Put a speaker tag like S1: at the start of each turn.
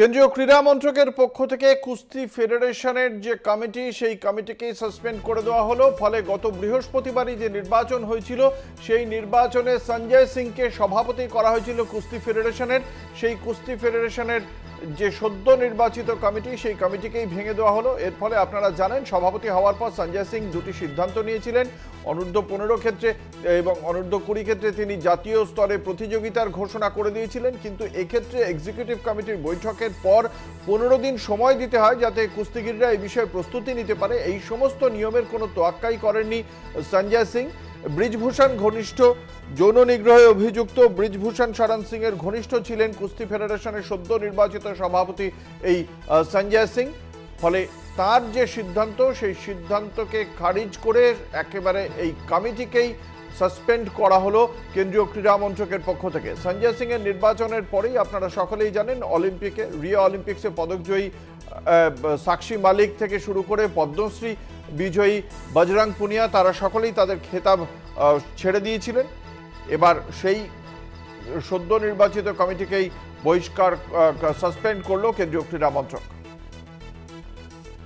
S1: কেন্দ্রীয় ক্রীড়া মন্ত্রকের পক্ষ থেকে কুস্তি ফেডারেশনের যে কমিটি সেই কমিটিকে সাসপেন্ড করে দেওয়া হলো। ফলে গত বৃহস্পতিবারই যে নির্বাচন হয়েছিল সেই নির্বাচনে সঞ্জয় সিংকে সভাপতি করা হয়েছিল কুস্তি ফেডারেশনের। সেই কুস্তি ফেডারেশনের যে সদ্য নির্বাচিত কমিটি সেই কমিটিকেই ভেঙে দেওয়া হলো। এর ফলে আপনারা জানেন সভাপতি হওয়ার পর সঞ্জয় সিং দুটি সিদ্ধান্ত নিয়েছিলেন। অনূর্ধ্ব 15 ক্ষেত্রে এবং অনূর্ধ্ব 20 ক্ষেত্রে তিনি জাতীয় স্তরে প্রতিযোগিতার ঘোষণা করে দিয়েছিলেন, কিন্তু এক্ষেত্রে এক্সিকিউটিভ কমিটির বৈঠকের পর 15 দিন সময় দিতে হয় যাতে কুস্তিগিররা এই বিষয়ে প্রস্তুতি নিতে পারে। এই সমস্ত নিয়মের কোনো তোয়াক্কাই করেননি সঞ্জয় সিং। ব্রিজভূষণ ঘনিষ্ঠ যৌন নিগ্রহে অভিযুক্ত ব্রিজভূষণ শরণ সিং এর ঘনিষ্ঠ ছিলেন কুস্তি ফেডারেশনের সদ্য নির্বাচিত সভাপতি এই সঞ্জয় সিং। ফলে তার যে সিদ্ধান্ত সেই সিদ্ধান্তকে খারিজ করে একেবারে এই কমিটিকেই সাসপেন্ড করা হলো কেন্দ্রীয় ক্রীড়া মন্ত্রকের পক্ষ থেকে। সঞ্জয় সিং এর নির্বাচনের পরেই আপনারা সকলেই জানেন অলিম্পিকে রিও অলিম্পিক্সে পদকজয়ী সাক্ষী মালিক থেকে শুরু করে পদ্মশ্রী বিজয়ী বজরং পুনিয়া তারা সকলেই তাদের খেতাব ছেড়ে দিয়েছিলেন। এবার সেই সদ্য নির্বাচিত কমিটিকেই বহিষ্কার সাসপেন্ড করলো কেন্দ্রীয় ক্রীড়া মন্ত্রক।